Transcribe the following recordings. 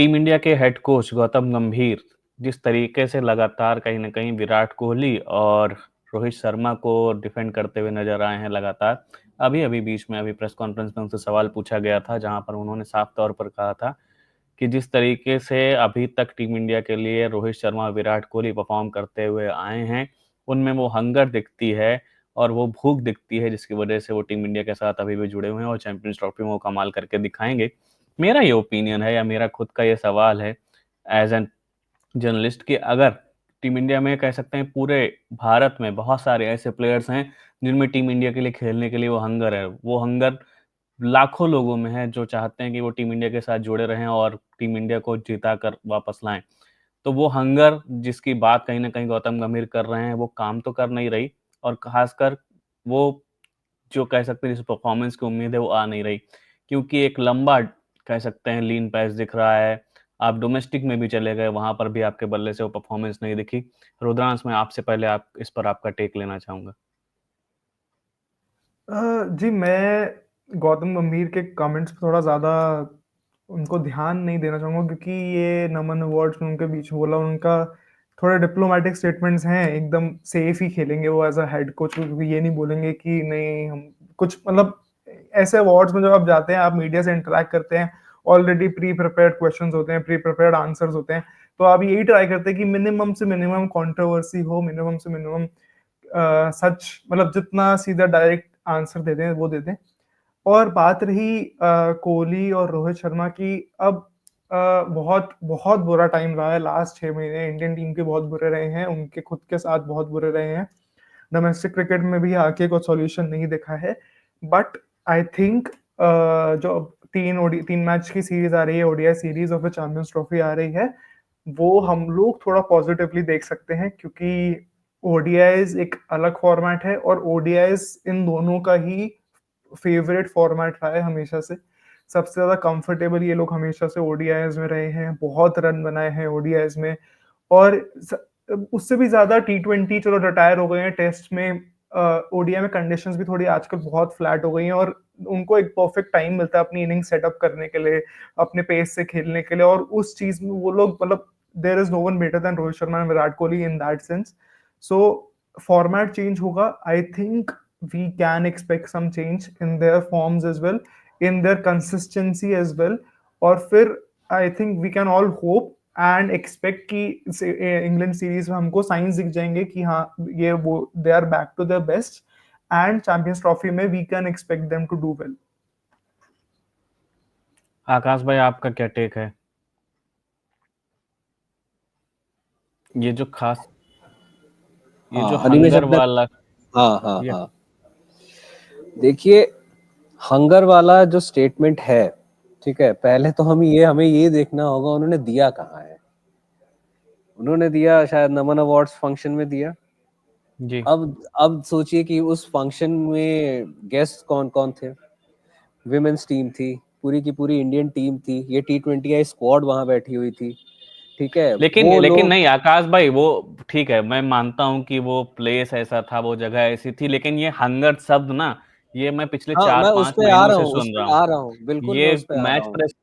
Team India के head coach Gautam गंभीर जिस तरीके से लगातार कहीं न कहीं विराट कोहली और रोहित शर्मा को डिफेंड करते हुए नज़र आए हैं लगातार। अभी-अभी बीच में अभी प्रेस कॉन्फ्रेंस में उनसे सवाल पूछा गया था, जहाँ पर उन्होंने साफ तौर पर कहा था कि जिस तरीके से अभी तक टीम इंडिया के लिए रोहित शर्मा और विराट कोहली परफ़ॉर्म करते हुए आए हैं, उनमें वो हंगर दिखती है और वो भूख दिखती है, जिसकी वजह से वो टीम इंडिया के साथ अभी भी जुड़े हुए हैं और चैंपियंस ट्रॉफी में वो कमाल करके दिखाएँगे। मेरा ये ओपिनियन है या मेरा खुद का ये सवाल है एज़ एन जर्नलिस्ट कि अगर टीम इंडिया में कह सकते हैं पूरे भारत में बहुत सारे ऐसे प्लेयर्स हैं, जिनमें टीम इंडिया के लिए खेलने के लिए वो हंगर है। वो हंगर लाखों लोगों में है जो चाहते हैं कि वो टीम इंडिया के साथ जुड़े रहें और टीम इंडिया को जिता कर वापस लाएँ। तो वो हंगर जिसकी बात कहीं न कहीं गौतम गंभीर कर रहे हैं, वो काम तो कर नहीं रही और ख़ासकर वो जो कह सकते हैं जिस परफ़ॉर्मेंस की उम्मीद है वो आ नहीं रही। क्योंकि एक लंबा कह सकते हैं लीन पैच दिख रहा है। आप डोमेस्टिक में भी चले गए, वहाँ पर भी आपके बल्ले से वो परफ़ॉर्मेंस नहीं दिखी। रुद्रांश मैं आपसे पहले आप इस पर आपका टेक लेना चाहूँगा। जी, मैं गौतम गंभीर के कमेंट्स पे थोड़ा ज़्यादा उनको ध्यान नहीं देना चाहूँगा, क्योंकि ये नमन अवार्ड्स में उनके बीच बोला, उनका थोड़े डिप्लोमैटिक स्टेटमेंट्स हैं, एकदम सेफ ही खेलेंगे वो एज़ अ हेड कोच, क्योंकि ये नहीं बोलेंगे कि नहीं हम कुछ मतलब ऐसे अवार्ड्स में जब आप जाते हैं, आप मीडिया से इंटरैक्ट करते हैं, ऑलरेडी प्री प्रिपेयर्ड क्वेश्चंस होते हैं, प्री प्रिपेयर्ड आंसर्स होते हैं, तो आप यही ट्राई करते हैं कि मिनिमम से मिनिमम कंट्रोवर्सी हो, मिनिमम से मिनिमम सच मतलब जितना सीधा डायरेक्ट आंसर दे दें वो दे दें। और बात रही कोहली और रोहित शर्मा की, अब बहुत बहुत बुरा टाइम रहा है, लास्ट 6 महीने इंडियन टीम के बहुत बुरे रहे हैं, उनके खुद के साथ बहुत बुरे रहे हैं। डोमेस्टिक क्रिकेट में भी आके कोई सॉल्यूशन नहीं दिखा है, बट आई थिंक जो अब 3 मैच की सीरीज आ रही है, ओडीआई सीरीज और फिर चैंपियंस ट्रॉफी आ रही है, वो हम लोग थोड़ा पॉजिटिवली देख सकते हैं, क्योंकि ओडीआईज एक अलग फॉर्मेट है और ओडीआईज इन दोनों का ही फेवरेट फॉर्मेट रहा है हमेशा से। सबसे ज्यादा कंफर्टेबल ये लोग हमेशा से ओडीआईज में रहे हैं, बहुत रन बनाए हैं ओडीआईज में। और उससे भी ज्यादा टी20 चलो रिटायर हो गए हैं, टेस्ट में ओडीआई में कंडीशंस भी थोड़ी आजकल बहुत फ्लैट हो गई हैं, और उनको एक परफेक्ट टाइम मिलता है अपनी इनिंग सेटअप करने के लिए, अपने पेस से खेलने के लिए, और उस चीज में वो लोग मतलब there is no one better than Rohit Sharma and Virat Kohli in that sense. So format change होगा, I think we can expect some change in their forms as well, in their consistency as well, और फिर I think we can all hope and expect कि England series में हमको signs दिख जाएंगे कि हाँ ये वो they are back to their best, and Champions Trophy में we can expect them to do well. Akash भाई आपका क्या टेक है? ये जो खास ये जो अनिमेश हंगर अपने वाला हाँ हाँ ये हाँ देखिए, हंगर वाला जो स्टेटमेंट है, ठीक है, पहले तो हमें ये देखना होगा उन्होंने दिया कहाँ है। उन्होंने दिया शायद नमन अवार्ड्स फंक्शन में दिया। जी अब सोचिए कि उस फंक्शन में गेस्ट कौन कौन थे। विमेन्स टीम थी, पूरी की पूरी इंडियन टीम थी, ये T20 आई स्क्वाड वहां बैठी हुई थी, ठीक है। लेकिन वो लेकिन लोग नहीं आकाश भाई, वो ठीक है, मैं मानता हूं कि वो प्लेस ऐसा था, वो जगह ऐसी थी, लेकिन ये हंगर शब्द ना, ये मैं पिछले हाँ, चार मैं उस पांच पे आ महीनों रहा से हूँ, सुन रहा हूँ। बिल्कुल मैं ये उस पे आ रहा मैच हूँ। प्रेस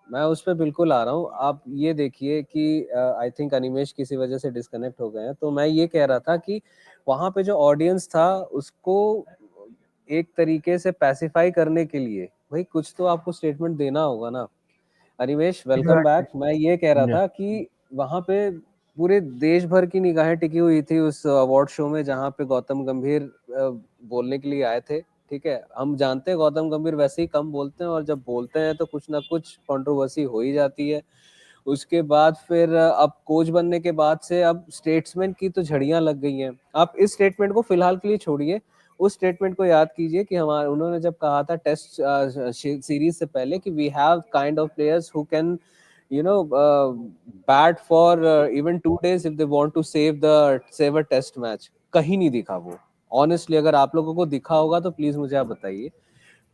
मैं उस पे बिल्कुल आ रहा हूँ। आप ये देखिए कि आई थिंक अनिमेश किसी वजह से डिस्कनेक्ट हो गए हैं, तो मैं ये कह रहा था कि वहां पे जो ऑडियंस था उसको एक तरीके से पैसिफाई करने के लिए भाई कुछ तो आपको स्टेटमेंट देना होगा ना। Animesh welcome exactly. बैक। मैं ये कह रहा जी था कि वहां पे पूरे देश भर की निगाहें टिकी हुई थी उस अवार्ड शो में, जहाँ पे गौतम गंभीर बोलने के लिए आए थे, ठीक है। हम जानते हैं गौतम गंभीर वैसे ही कम बोलते हैं, और जब बोलते हैं तो कुछ ना कुछ कंट्रोवर्सी हो ही जाती है। उसके बाद फिर अब कोच बनने के बाद से अब स्टेट्समैन की तो झड़ियां लग गई हैं। आप इस स्टेटमेंट को फिलहाल के लिए छोड़िए, उस स्टेटमेंट को याद कीजिए कि हमारे उन्होंने जब कहा था टेस्ट सीरीज से पहले कि we have kind of players who can bat for even 2 days if they want to save a test match. कहीं नहीं दिखा वो। ऑनेस्टली अगर आप लोगों को दिखा होगा तो प्लीज मुझे आप बताइए।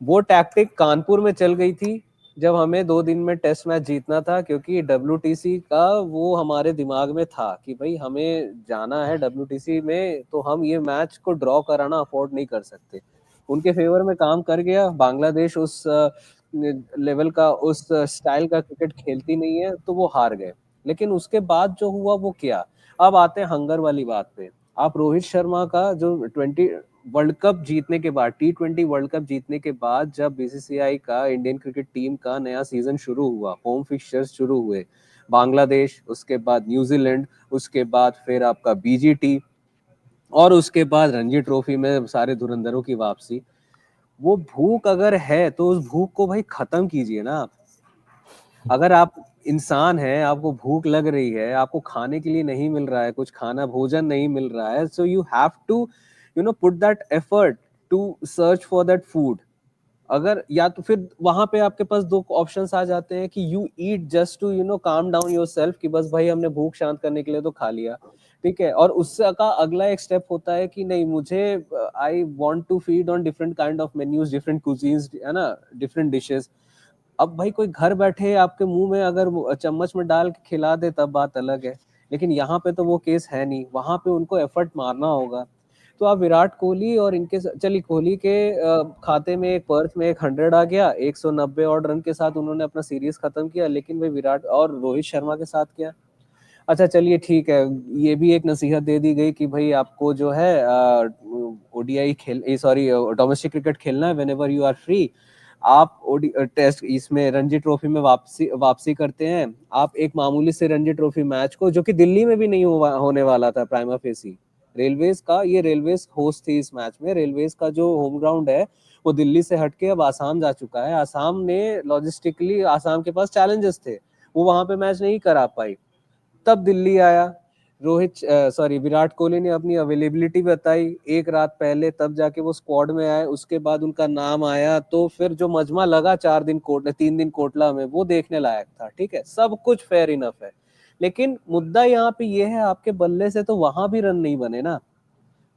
वो टैक्टिक कानपुर में चल गई थी जब हमें 2 दिन में टेस्ट मैच जीतना था, क्योंकि WTC का वो हमारे दिमाग में था कि भाई हमें जाना है WTC में, तो हम ये मैच को ड्रॉ कराना अफोर्ड नहीं कर सकते। उनके फेवर में काम कर गया। बांग्लादेश उस लेवल का, उस स्टाइल का क्रिकेट खेलती नहीं है, तो वो हार गए। लेकिन उसके बाद जो हुआ वो क्या, अब आते हैं हंगर वाली बात पे। आप रोहित शर्मा का जो 20 वर्ल्ड कप जीतने के बाद, T20 वर्ल्ड कप जीतने के बाद, जब बीसीसीआई का इंडियन क्रिकेट टीम का नया सीजन शुरू हुआ, होम फिक्चर्स शुरू हुए, बांग्लादेश, उसके बाद न्यूजीलैंड, उसके बाद फिर आपका बीजीटी, और उसके बाद रणजी ट्रॉफी में सारे धुरंधरों की वापसी। वो भूख अगर है तो उस भूख को भाई खत्म कीजिए ना आप। अगर आप इंसान हैं, आपको भूख लग रही है, आपको खाने के लिए नहीं मिल रहा है, कुछ खाना भोजन नहीं मिल रहा है, so you have to put that effort to search for that food. अगर या तो फिर वहां पे आपके पास दो ऑप्शंस आ जाते हैं कि you eat just to calm down yourself, कि बस भाई हमने भूख शांत करने के लिए तो खा लिया, ठीक है, और उससे का अगला एक स्टेप होता है कि नहीं, मुझे I want to feed on different kind of menus, different cuisines, है ना, डिफरेंट डिशेस। अब भाई कोई घर बैठे आपके मुंह में अगर चम्मच में डाल के खिला दे तब बात अलग है, लेकिन यहाँ पे तो वो केस है नहीं, वहां पे उनको एफर्ट मारना होगा। तो आप विराट कोहली और इनके चलिए, कोहली के खाते में एक पर्थ में एक 100 आ गया, 190 और रन के साथ उन्होंने अपना सीरीज खत्म किया, लेकिन भाई विराट और रोहित शर्मा के साथ क्या। अच्छा चलिए ठीक है, ये भी एक नसीहत दे दी गई कि भाई आपको जो है ओडीआई खेल, सॉरी, डोमेस्टिक क्रिकेट खेलना है, whenever you are free, आप टेस्ट इसमें रणजी ट्रॉफी में वापसी वापसी करते हैं, आप एक मामूली से रणजी ट्रॉफी मैच को, जो कि दिल्ली में भी नहीं होने वाला था प्राइमा फेसी, रेलवेज का, ये रेलवेज होस्ट थी इस मैच में, रेलवेज का जो होम ग्राउंड है वो दिल्ली से हटके अब आसाम जा चुका है। आसाम ने लॉजिस्टिकली, आसाम के पास चैलेंजेस थे, वो वहां पे मैच नहीं करा पाई। तब दिल्ली आया, विराट कोहली ने अपनी अवेलेबिलिटी बताई एक रात पहले, तब जाके वो स्क्वाड में आए, उसके बाद उनका नाम आया, तो फिर जो मजमा लगा 3 दिन कोटला में, वो देखने लायक था। ठीक है, सब कुछ फेयर इनफ है, लेकिन मुद्दा यहाँ पे ये है, आपके बल्ले से तो वहां भी रन नहीं बने ना।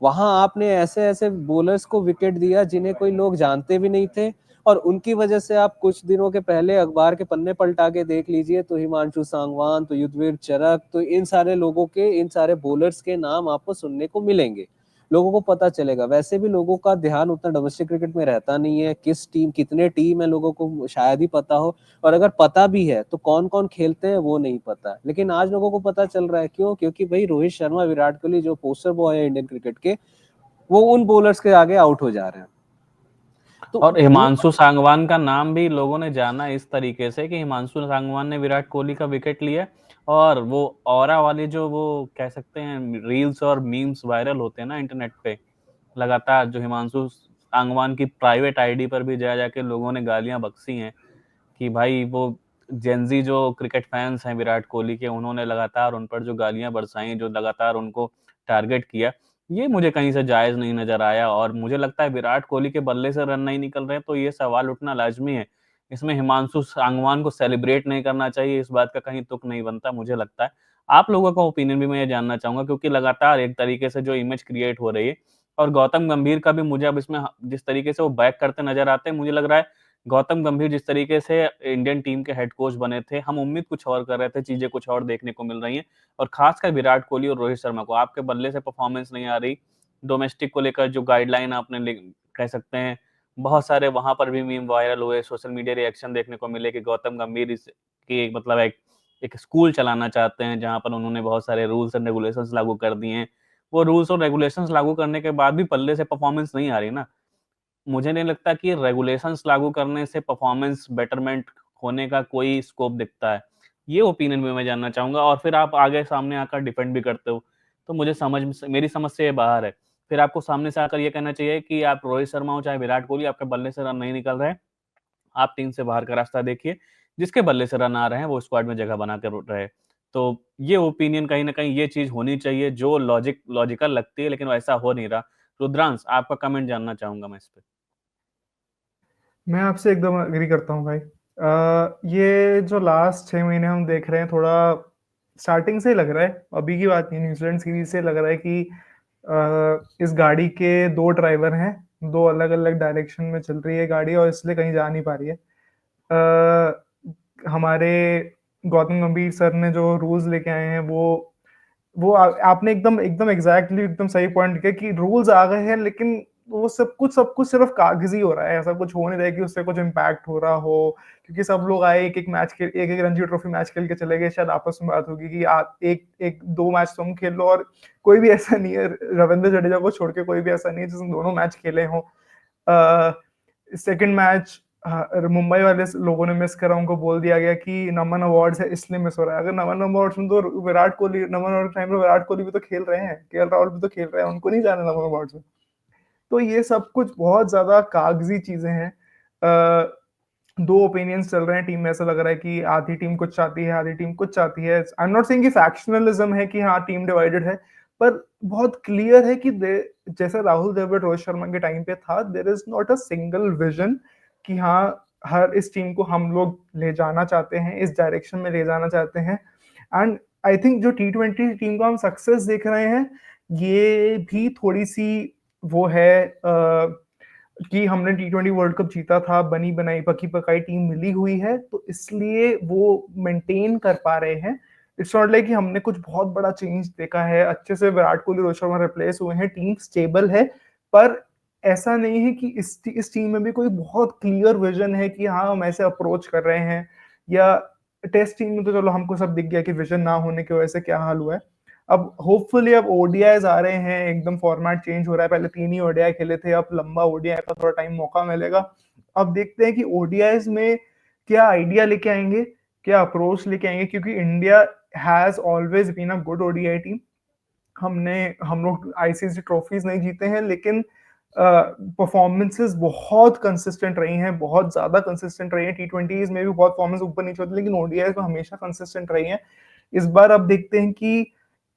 वहां आपने ऐसे ऐसे बॉलर्स को विकेट दिया जिन्हें कोई लोग जानते भी नहीं थे, और उनकी वजह से आप कुछ दिनों के पहले अखबार के पन्ने पलटा के देख लीजिए, तो हिमांशु सांगवान, तो युजवेंद्र चहल, तो इन सारे लोगों के, इन सारे बॉलर्स के नाम आपको सुनने को मिलेंगे, लोगों को पता चलेगा। वैसे भी लोगों का ध्यान उतना डोमेस्टिक क्रिकेट में रहता नहीं है, किस टीम, कितने टीम है, लोगों को शायद ही पता हो, और अगर पता भी है तो कौन कौन खेलते हैं वो नहीं पता। लेकिन आज लोगों को पता चल रहा है, क्यों? क्योंकि भाई रोहित शर्मा, विराट कोहली जो पोस्टर बॉय है इंडियन क्रिकेट के, वो उन बॉलर्स के आगे आउट हो जा रहे हैं। तो और हिमांशु सांगवान का नाम भी लोगों ने जाना इस तरीके से कि हिमांशु सांगवान ने विराट कोहली का विकेट लिया, और वो ऑरा वाली जो वो कह सकते हैं रील्स और मीम्स वायरल होते हैं ना इंटरनेट पे लगातार, जो हिमांशु सांगवान की प्राइवेट आईडी पर भी जा जाके लोगों ने गालियां बख्शी हैं कि भाई वो जेंजी जो क्रिकेट फैंस हैं विराट कोहली के, उन्होंने लगातार उन पर जो गालियां बरसाई, जो लगातार उनको टारगेट किया, ये मुझे कहीं से जायज नहीं नजर आया। और मुझे लगता है विराट कोहली के बल्ले से रन नहीं निकल रहे तो ये सवाल उठना लाजमी है, इसमें हिमांशु सांगवान को सेलिब्रेट नहीं करना चाहिए, इस बात का कहीं तुक नहीं बनता मुझे लगता है। आप लोगों का ओपिनियन भी मैं ये जानना चाहूंगा, क्योंकि लगातार एक तरीके से जो इमेज क्रिएट हो रही है, और गौतम गंभीर का भी मुझे अब इसमें जिस तरीके से वो बैक करते नजर आते हैं, मुझे लग रहा है गौतम गंभीर जिस तरीके से इंडियन टीम के हेड कोच बने थे, हम उम्मीद कुछ और कर रहे थे, चीजें कुछ और देखने को मिल रही हैं। और खासकर विराट कोहली और रोहित शर्मा को आपके बल्ले से परफॉर्मेंस नहीं आ रही, डोमेस्टिक को लेकर जो गाइडलाइन आपने कह सकते हैं, बहुत सारे वहां पर भी मीम वायरल हुए, सोशल मीडिया रिएक्शन देखने को मिले कि गौतम गंभीर इस की मतलब एक स्कूल चलाना चाहते हैं जहां पर उन्होंने बहुत सारे रूल्स एंड रेगुलेशंस लागू कर दिए हैं। वो रूल्स और रेगुलेशंस लागू करने के बाद भी पल्ले से परफॉर्मेंस नहीं आ रही ना। मुझे नहीं लगता कि रेगुलेशंस लागू करने से परफॉर्मेंस बेटरमेंट होने का कोई स्कोप दिखता है। ये ओपिनियन भी मैं जानना चाहूंगा, और फिर आप आगे सामने आकर डिफेंड भी करते हो, तो मेरी समझ से ये बाहर है। फिर आपको सामने से आकर ये कहना चाहिए कि आप रोहित शर्मा हो चाहे विराट कोहली, आपके बल्ले से रन नहीं निकल रहे, आप टीम से बाहर का रास्ता देखिए, जिसके बल्ले से रन आ रहे हैं वो स्क्वाड में जगह बना कर रहे। तो ये ओपिनियन कहीं ना कहीं ये चीज होनी चाहिए जो लॉजिकल लगती है, लेकिन वैसा हो नहीं रहा। रुद्रांश, आपका कमेंट जानना चाहूंगा मैं इस पे। मैं आपसे एकदम एग्री करता हूँ भाई। ये जो लास्ट 6 महीने हम देख रहे हैं, थोड़ा स्टार्टिंग से ही लग रहा है, अभी की बात नहीं, न्यूजीलैंड सीरीज से लग रहा है कि इस गाड़ी के दो ड्राइवर हैं, दो अलग अलग डायरेक्शन में चल रही है गाड़ी, और इसलिए कहीं जा नहीं पा रही है। हमारे गौतम गंभीर सर ने जो रूल्स लेके आए हैं, आपने एकदम एकदम एग्जैक्टली एकदम सही पॉइंट किया कि रूल्स आ गए हैं, लेकिन वो सब कुछ सिर्फ कागजी हो रहा है, ऐसा कुछ हो नहीं रहा है कि उससे कुछ इम्पैक्ट हो रहा हो, क्योंकि सब लोग आए एक एक रणजी ट्रॉफी मैच खेल के चले गए, शायद आपस में बात होगी कि एक एक 2 मैच तुम खेल लो, और कोई भी ऐसा नहीं है, रविंद्र जडेजा को छोड़ के कोई भी ऐसा नहीं है जिसने दोनों मैच खेले हों। सेकंड मैच मुंबई वाले लोगों ने मिस करा, उनको बोल दिया गया कि नमन अवार्ड्स है इसलिए मिस हो रहा है। अगर नमन अवार्ड्स में तो विराट कोहली, नमन अवार्ड टाइम में विराट कोहली भी तो खेल रहे हैं, केएल राहुल भी तो खेल रहे हैं, उनको नहीं जाना नमन अवार्ड्स में। तो ये सब कुछ बहुत ज्यादा कागजी चीजें हैं। दो ओपिनियंस चल रहे हैं टीम में, ऐसा लग रहा है कि आधी टीम कुछ चाहती है, आधी टीम कुछ चाहती है। आई एम नॉट सेइंग कि फैक्शनलिज्म है कि हाँ टीम डिवाइडेड है, पर बहुत क्लियर है कि जैसे राहुल द्रविड़ रोहित शर्मा के टाइम पे था, there is not a single vision कि हाँ हर इस टीम को हम लोग ले जाना चाहते हैं, इस डायरेक्शन में ले जाना चाहते हैं। एंड आई थिंक जो T20 टीम को हम सक्सेस देख रहे हैं, ये भी थोड़ी सी वो है कि हमने T20 वर्ल्ड कप जीता था, बनी बनाई पकी पकाई टीम मिली हुई है, तो इसलिए वो मेंटेन कर पा रहे हैं। इट्स नॉट लाइक कि हमने कुछ बहुत बड़ा चेंज देखा है, अच्छे से विराट कोहली रोहित शर्मा रिप्लेस हुए हैं, टीम स्टेबल है, पर ऐसा नहीं है कि इस टीम में भी कोई बहुत क्लियर विजन है कि हाँ हम ऐसे अप्रोच कर रहे हैं। या टेस्ट टीम में तो चलो हमको सब दिख गया कि विजन ना होने की वजह से क्या हाल हुआ है। अब होपफुली अब ओडीआईज आ रहे हैं, एकदम फॉर्मेट चेंज हो रहा है, पहले 3 ही ओडीआई खेले थे, अब लंबा ओडीआई का थोड़ा टाइम मौका मिलेगा। अब देखते हैं कि ओडीआईज में क्या आइडिया लेके आएंगे, क्या अप्रोच लेके आएंगे, क्योंकि India has always been a good ODI team. हम लोग आईसीसी ट्रॉफीज नहीं जीते हैं, लेकिन परफॉर्मेंसेस बहुत कंसिस्टेंट रही हैं, बहुत ज्यादा कंसिस्टेंट रही हैं। T20s में भी बहुत परफॉर्मेंस ऊपर नीचे होती है, लेकिन ओडीआईज में हमेशा कंसिस्टेंट रही हैं। इस बार अब देखते हैं कि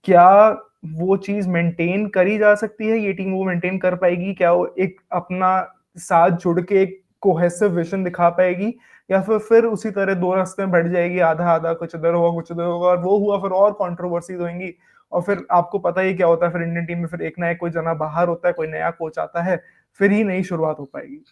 क्या वो चीज मेंटेन करी जा सकती है, ये टीम वो मेंटेन कर पाएगी, क्या वो एक अपना साथ जुड़ के एक कोहेसिव विजन दिखा पाएगी, या फिर उसी तरह दो रास्ते में बढ़ जाएगी, आधा आधा, कुछ इधर होगा कुछ उधर होगा, और वो हुआ फिर और कंट्रोवर्सीज होंगी। और फिर आपको पता ही क्या होता है, फिर इंडियन टीम में फिर एक ना एक कोई जना बाहर होता है, कोई नया कोच आता है, फिर ही नई शुरुआत हो पाएगी।